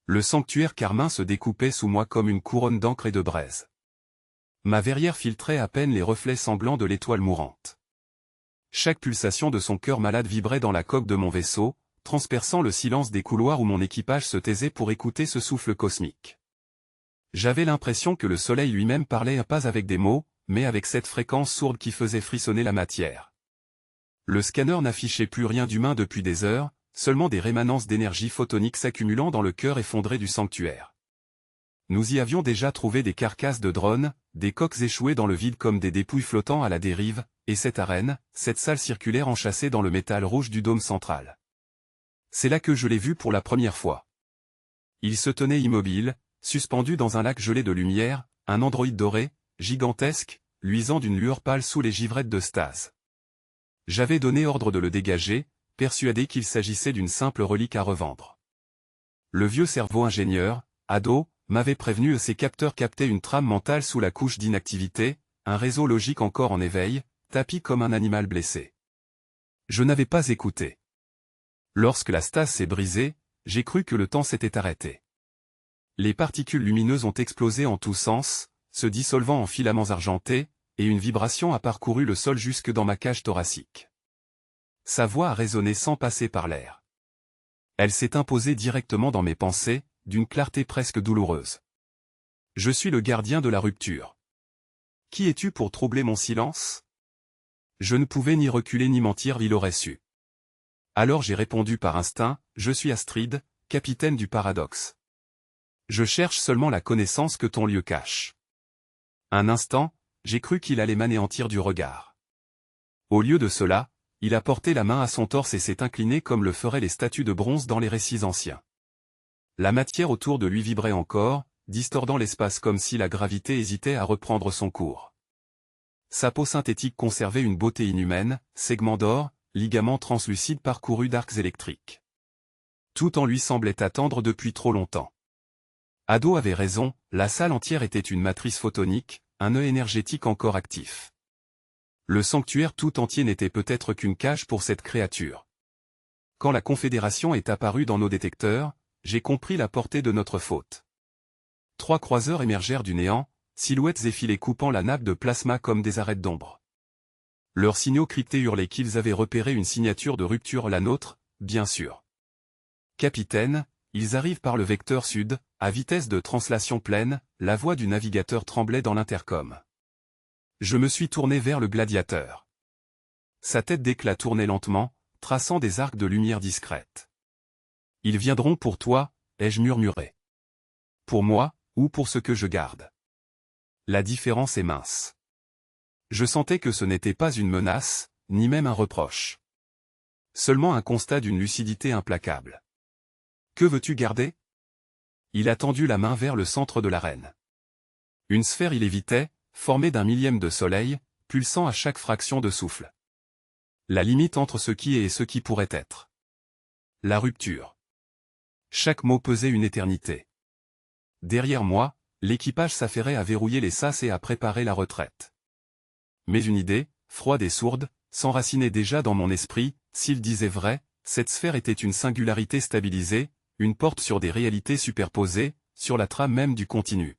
Le sanctuaire carmin se découpait sous moi comme une couronne d'encre et de braise. Ma verrière filtrait à peine les reflets sanglants de l'étoile mourante. Chaque pulsation de son cœur malade vibrait dans la coque de mon vaisseau, transperçant le silence des couloirs où mon équipage se taisait pour écouter ce souffle cosmique. J'avais l'impression que le soleil lui-même parlait pas avec des mots, mais avec cette fréquence sourde qui faisait frissonner la matière. Le scanner n'affichait plus rien d'humain depuis des heures, seulement des rémanences d'énergie photonique s'accumulant dans le cœur effondré du sanctuaire. Nous y avions déjà trouvé des carcasses de drones, des coques échouées dans le vide comme des dépouilles flottant à la dérive, et cette arène, cette salle circulaire enchâssée dans le métal rouge du dôme central. C'est là que je l'ai vu pour la première fois. Il se tenait immobile, suspendu dans un lac gelé de lumière, un androïde doré, gigantesque, luisant d'une lueur pâle sous les givrettes de stase. J'avais donné ordre de le dégager, persuadé qu'il s'agissait d'une simple relique à revendre. Le vieux cerveau ingénieur, ado, m'avait prévenu que ses capteurs captaient une trame mentale sous la couche d'inactivité, un réseau logique encore en éveil, tapi comme un animal blessé. Je n'avais pas écouté. Lorsque la stase s'est brisée, j'ai cru que le temps s'était arrêté. Les particules lumineuses ont explosé en tous sens, se dissolvant en filaments argentés, et une vibration a parcouru le sol jusque dans ma cage thoracique. Sa voix a résonné sans passer par l'air. Elle s'est imposée directement dans mes pensées, d'une clarté presque douloureuse. Je suis le gardien de la rupture. Qui es-tu pour troubler mon silence? Je ne pouvais ni reculer ni mentir, il aurait su. Alors j'ai répondu par instinct, je suis Astrid, capitaine du paradoxe. Je cherche seulement la connaissance que ton lieu cache. Un instant, j'ai cru qu'il allait m'anéantir du regard. Au lieu de cela, il a porté la main à son torse et s'est incliné comme le feraient les statues de bronze dans les récits anciens. La matière autour de lui vibrait encore, distordant l'espace comme si la gravité hésitait à reprendre son cours. Sa peau synthétique conservait une beauté inhumaine, segments d'or, ligaments translucides parcourus d'arcs électriques. Tout en lui semblait attendre depuis trop longtemps. Ado avait raison, la salle entière était une matrice photonique, un nœud énergétique encore actif. Le sanctuaire tout entier n'était peut-être qu'une cage pour cette créature. Quand la Confédération est apparue dans nos détecteurs, j'ai compris la portée de notre faute. 3 croiseurs émergèrent du néant, silhouettes effilées coupant la nappe de plasma comme des arêtes d'ombre. Leurs signaux cryptés hurlaient qu'ils avaient repéré une signature de rupture, la nôtre, bien sûr. Capitaine, ils arrivent par le vecteur sud, à vitesse de translation pleine, la voix du navigateur tremblait dans l'intercom. Je me suis tourné vers le gladiateur. Sa tête d'éclat tournait lentement, traçant des arcs de lumière discrètes. Ils viendront pour toi, ai-je murmuré. Pour moi, ou pour ce que je garde. La différence est mince. Je sentais que ce n'était pas une menace, ni même un reproche. Seulement un constat d'une lucidité implacable. Que veux-tu garder? Il a tendu la main vers le centre de l'arène. Une sphère y lévitait, formée d'un millième de soleil, pulsant à chaque fraction de souffle. La limite entre ce qui est et ce qui pourrait être. La rupture. Chaque mot pesait une éternité. Derrière moi, l'équipage s'affairait à verrouiller les sas et à préparer la retraite. Mais une idée, froide et sourde, s'enracinait déjà dans mon esprit, s'il disait vrai, cette sphère était une singularité stabilisée, une porte sur des réalités superposées, sur la trame même du continu.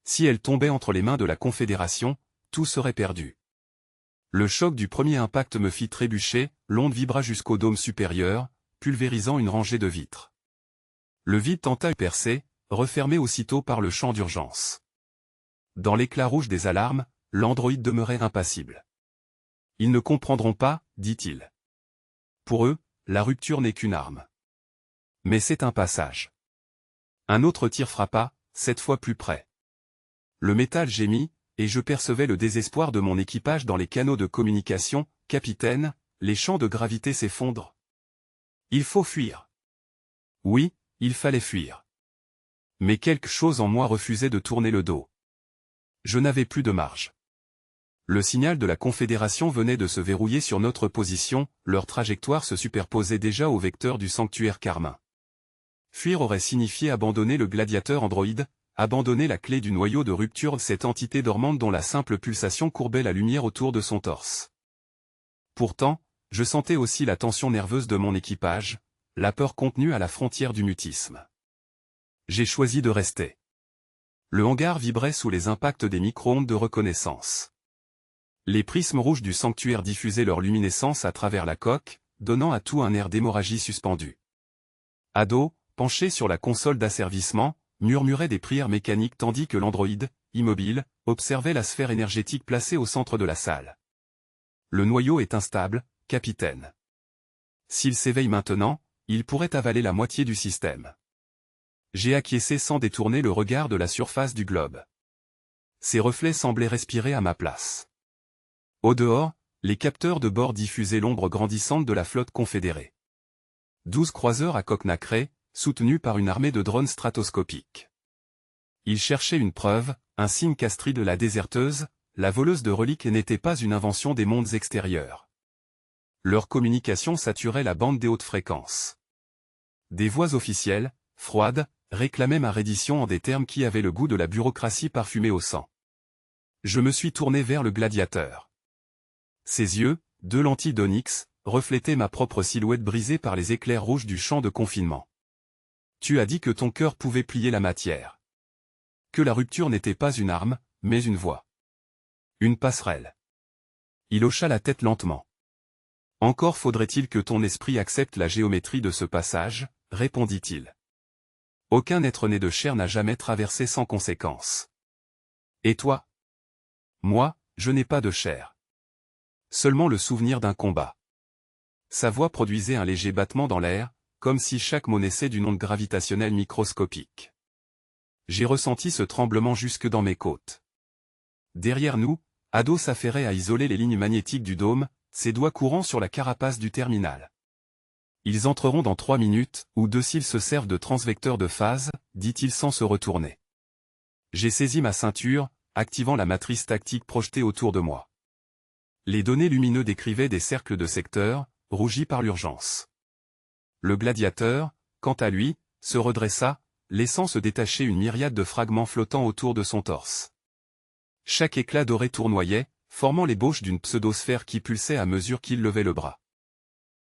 Si elle tombait entre les mains de la Confédération, tout serait perdu. Le choc du premier impact me fit trébucher, l'onde vibra jusqu'au dôme supérieur, pulvérisant une rangée de vitres. Le vide tenta de percer, refermé aussitôt par le champ d'urgence. Dans l'éclat rouge des alarmes, l'androïde demeurait impassible. Ils ne comprendront pas, dit-il. Pour eux, la rupture n'est qu'une arme. Mais c'est un passage. Un autre tir frappa, cette fois plus près. Le métal gémit, et je percevais le désespoir de mon équipage dans les canaux de communication. Capitaine, les champs de gravité s'effondrent. Il faut fuir. Oui, il fallait fuir. Mais quelque chose en moi refusait de tourner le dos. Je n'avais plus de marge. Le signal de la Confédération venait de se verrouiller sur notre position, leur trajectoire se superposait déjà au vecteur du sanctuaire carmin. Fuir aurait signifié abandonner le gladiateur androïde, abandonner la clé du noyau de rupture de cette entité dormante dont la simple pulsation courbait la lumière autour de son torse. Pourtant, je sentais aussi la tension nerveuse de mon équipage, la peur contenue à la frontière du mutisme. J'ai choisi de rester. Le hangar vibrait sous les impacts des micro-ondes de reconnaissance. Les prismes rouges du sanctuaire diffusaient leur luminescence à travers la coque, donnant à tout un air d'hémorragie suspendue. Ado, penché sur la console d'asservissement, murmurait des prières mécaniques tandis que l'androïde, immobile, observait la sphère énergétique placée au centre de la salle. Le noyau est instable, capitaine. S'il s'éveille maintenant, il pourrait avaler la moitié du système. J'ai acquiescé sans détourner le regard de la surface du globe. Ses reflets semblaient respirer à ma place. Au dehors, les capteurs de bord diffusaient l'ombre grandissante de la flotte confédérée. 12 croiseurs à coque nacrée, soutenus par une armée de drones stratoscopiques. Ils cherchaient une preuve, un signe qu'Astrid la déserteuse, la voleuse de reliques n'était pas une invention des mondes extérieurs. Leur communication saturait la bande des hautes fréquences. Des voix officielles, froides, réclamaient ma reddition en des termes qui avaient le goût de la bureaucratie parfumée au sang. Je me suis tourné vers le gladiateur. Ses yeux, 2 lentilles d'onyx, reflétaient ma propre silhouette brisée par les éclairs rouges du champ de confinement. Tu as dit que ton cœur pouvait plier la matière. Que la rupture n'était pas une arme, mais une voie. Une passerelle. Il hocha la tête lentement. Encore faudrait-il que ton esprit accepte la géométrie de ce passage, répondit-il. Aucun être né de chair n'a jamais traversé sans conséquence. Et toi? Moi, je n'ai pas de chair. Seulement le souvenir d'un combat. Sa voix produisait un léger battement dans l'air, comme si chaque mot naissait d'une onde gravitationnelle microscopique. J'ai ressenti ce tremblement jusque dans mes côtes. Derrière nous, Ado s'affairait à isoler les lignes magnétiques du dôme, ses doigts courant sur la carapace du terminal. Ils entreront dans 3 minutes, ou 2 s'ils se servent de transvecteurs de phase, dit-il sans se retourner. J'ai saisi ma ceinture, activant la matrice tactique projetée autour de moi. Les données lumineuses décrivaient des cercles de secteurs, rougis par l'urgence. Le gladiateur, quant à lui, se redressa, laissant se détacher une myriade de fragments flottant autour de son torse. Chaque éclat doré tournoyait, formant l'ébauche d'une pseudosphère qui pulsait à mesure qu'il levait le bras.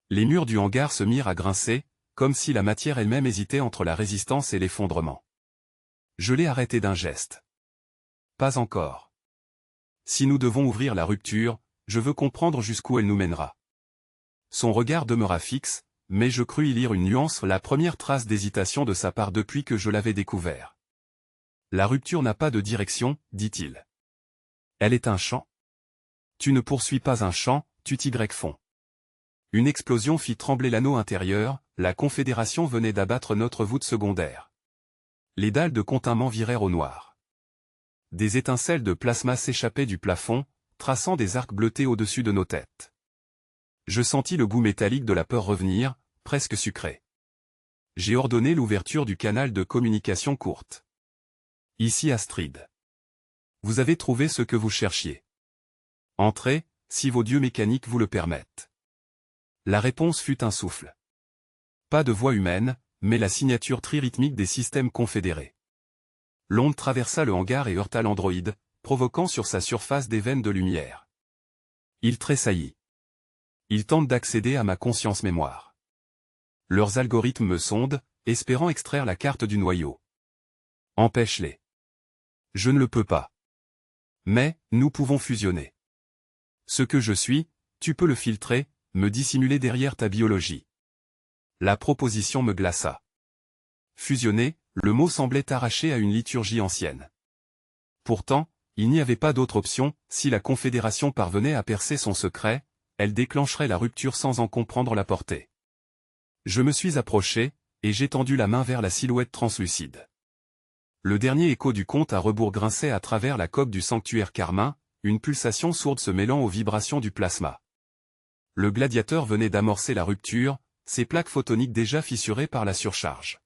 Les murs du hangar se mirent à grincer, comme si la matière elle-même hésitait entre la résistance et l'effondrement. Je l'ai arrêté d'un geste. Pas encore. Si nous devons ouvrir la rupture, je veux comprendre jusqu'où elle nous mènera. Son regard demeura fixe, mais je crus y lire une nuance, la première trace d'hésitation de sa part depuis que je l'avais découvert. La rupture n'a pas de direction, dit-il. Elle est un champ. Tu ne poursuis pas un champ, tu t'y fonds. Une explosion fit trembler l'anneau intérieur, la Confédération venait d'abattre notre voûte secondaire. Les dalles de containment virèrent au noir. Des étincelles de plasma s'échappaient du plafond, traçant des arcs bleutés au-dessus de nos têtes. Je sentis le goût métallique de la peur revenir, presque sucré. J'ai ordonné l'ouverture du canal de communication courte. Ici Astrid. Vous avez trouvé ce que vous cherchiez. Entrez, si vos dieux mécaniques vous le permettent. La réponse fut un souffle. Pas de voix humaine, mais la signature trirythmique des systèmes confédérés. L'onde traversa le hangar et heurta l'androïde, provoquant sur sa surface des veines de lumière. Il tressaillit. Ils tentent d'accéder à ma conscience mémoire. Leurs algorithmes me sondent, espérant extraire la carte du noyau. Empêche-les. Je ne le peux pas. Mais, nous pouvons fusionner. Ce que je suis, tu peux le filtrer, me dissimuler derrière ta biologie. La proposition me glaça. Fusionner, le mot semblait arraché à une liturgie ancienne. Pourtant, il n'y avait pas d'autre option, si la Confédération parvenait à percer son secret, elle déclencherait la rupture sans en comprendre la portée. Je me suis approché, et j'ai tendu la main vers la silhouette translucide. Le dernier écho du conte à rebours grinçait à travers la coque du sanctuaire carmin, une pulsation sourde se mêlant aux vibrations du plasma. Le gladiateur venait d'amorcer la rupture, ses plaques photoniques déjà fissurées par la surcharge.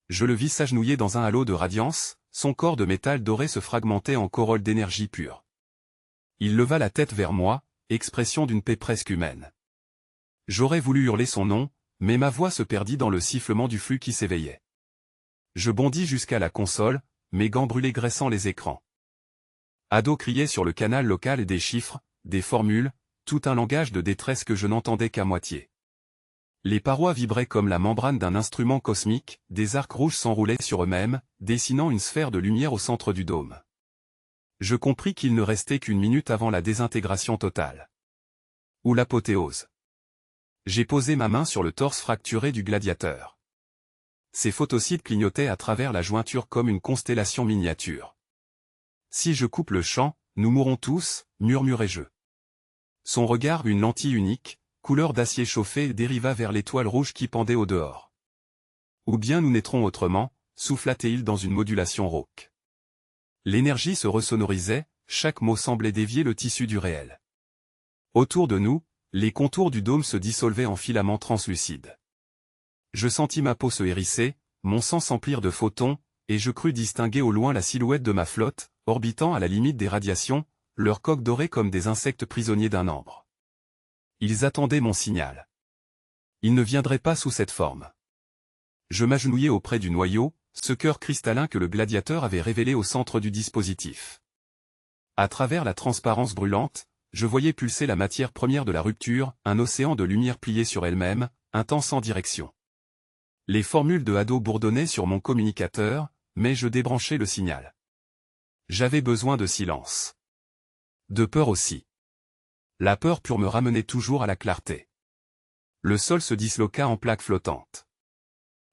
Je le vis s'agenouiller dans un halo de radiance, son corps de métal doré se fragmentait en corolle d'énergie pure. Il leva la tête vers moi, expression d'une paix presque humaine. J'aurais voulu hurler son nom, mais ma voix se perdit dans le sifflement du flux qui s'éveillait. Je bondis jusqu'à la console, mes gants brûlés graissant les écrans. Ado criait sur le canal local des chiffres, des formules, tout un langage de détresse que je n'entendais qu'à moitié. Les parois vibraient comme la membrane d'un instrument cosmique, des arcs rouges s'enroulaient sur eux-mêmes, dessinant une sphère de lumière au centre du dôme. Je compris qu'il ne restait qu'une minute avant la désintégration totale. Ou l'apothéose. J'ai posé ma main sur le torse fracturé du gladiateur. Ses photocytes clignotaient à travers la jointure comme une constellation miniature. Si je coupe le champ, nous mourrons tous, murmurai-je. Son regard, une lentille unique, couleur d'acier chauffé, dériva vers l'étoile rouge qui pendait au dehors. Ou bien nous naîtrons autrement, souffla-t-il dans une modulation rauque. L'énergie se ressonorisait, chaque mot semblait dévier le tissu du réel. Autour de nous, les contours du dôme se dissolvaient en filaments translucides. Je sentis ma peau se hérisser, mon sang s'emplir de photons, et je crus distinguer au loin la silhouette de ma flotte, orbitant à la limite des radiations, leurs coques dorées comme des insectes prisonniers d'un ambre. Ils attendaient mon signal. Il ne viendrait pas sous cette forme. Je m'agenouillai auprès du noyau, ce cœur cristallin que le gladiateur avait révélé au centre du dispositif. À travers la transparence brûlante, je voyais pulser la matière première de la rupture, un océan de lumière plié sur elle-même, un temps sans direction. Les formules de Haddo bourdonnaient sur mon communicateur, mais je débranchai le signal. J'avais besoin de silence. De peur aussi. La peur pure me ramenait toujours à la clarté. Le sol se disloqua en plaques flottantes.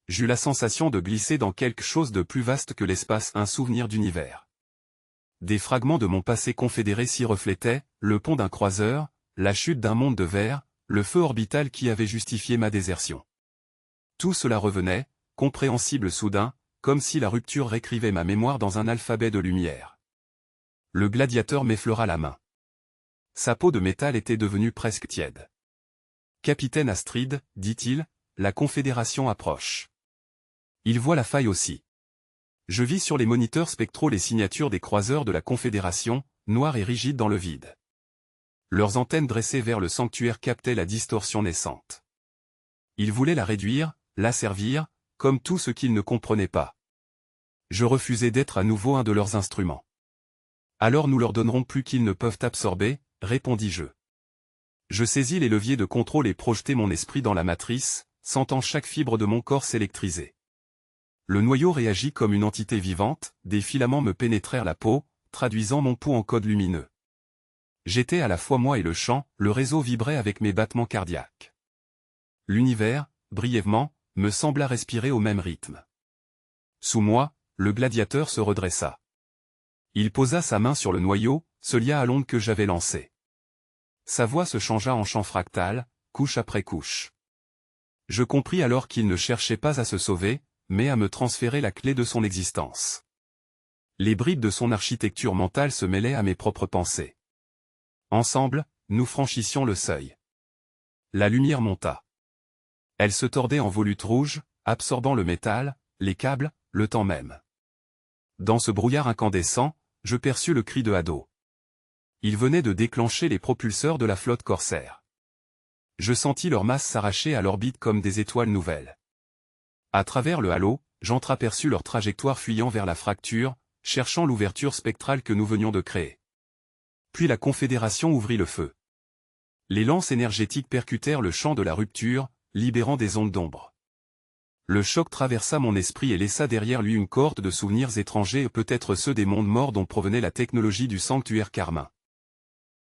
J'eus la sensation de glisser dans quelque chose de plus vaste que l'espace, un souvenir d'univers. Des fragments de mon passé confédéré s'y reflétaient, le pont d'un croiseur, la chute d'un monde de verre, le feu orbital qui avait justifié ma désertion. Tout cela revenait, compréhensible soudain, comme si la rupture réécrivait ma mémoire dans un alphabet de lumière. Le gladiateur m'effleura la main. Sa peau de métal était devenue presque tiède. « Capitaine Astrid, dit-il, la Confédération approche. Il voit la faille aussi. » Je vis sur les moniteurs spectraux les signatures des croiseurs de la Confédération, noires et rigides dans le vide. Leurs antennes dressées vers le sanctuaire captaient la distorsion naissante. Ils voulaient la réduire, l'asservir, comme tout ce qu'ils ne comprenaient pas. Je refusais d'être à nouveau un de leurs instruments. Alors nous leur donnerons plus qu'ils ne peuvent absorber, répondis-je. Je saisis les leviers de contrôle et projetai mon esprit dans la matrice, sentant chaque fibre de mon corps s'électriser. Le noyau réagit comme une entité vivante, des filaments me pénétrèrent la peau, traduisant mon pouls en code lumineux. J'étais à la fois moi et le champ, le réseau vibrait avec mes battements cardiaques. L'univers, brièvement, me sembla respirer au même rythme. Sous moi, le gladiateur se redressa. Il posa sa main sur le noyau, se lia à l'onde que j'avais lancée. Sa voix se changea en chant fractal, couche après couche. Je compris alors qu'il ne cherchait pas à se sauver, mais à me transférer la clé de son existence. Les bribes de son architecture mentale se mêlaient à mes propres pensées. Ensemble, nous franchissions le seuil. La lumière monta. Elle se tordait en volutes rouges, absorbant le métal, les câbles, le temps même. Dans ce brouillard incandescent, je perçus le cri de Haddo. Il venait de déclencher les propulseurs de la flotte corsaire. Je sentis leur masse s'arracher à l'orbite comme des étoiles nouvelles. À travers le halo, j'entreaperçus leur trajectoire fuyant vers la fracture, cherchant l'ouverture spectrale que nous venions de créer. Puis la Confédération ouvrit le feu. Les lances énergétiques percutèrent le champ de la rupture, libérant des ondes d'ombre. Le choc traversa mon esprit et laissa derrière lui une cohorte de souvenirs étrangers, peut-être ceux des mondes morts dont provenait la technologie du sanctuaire carmin.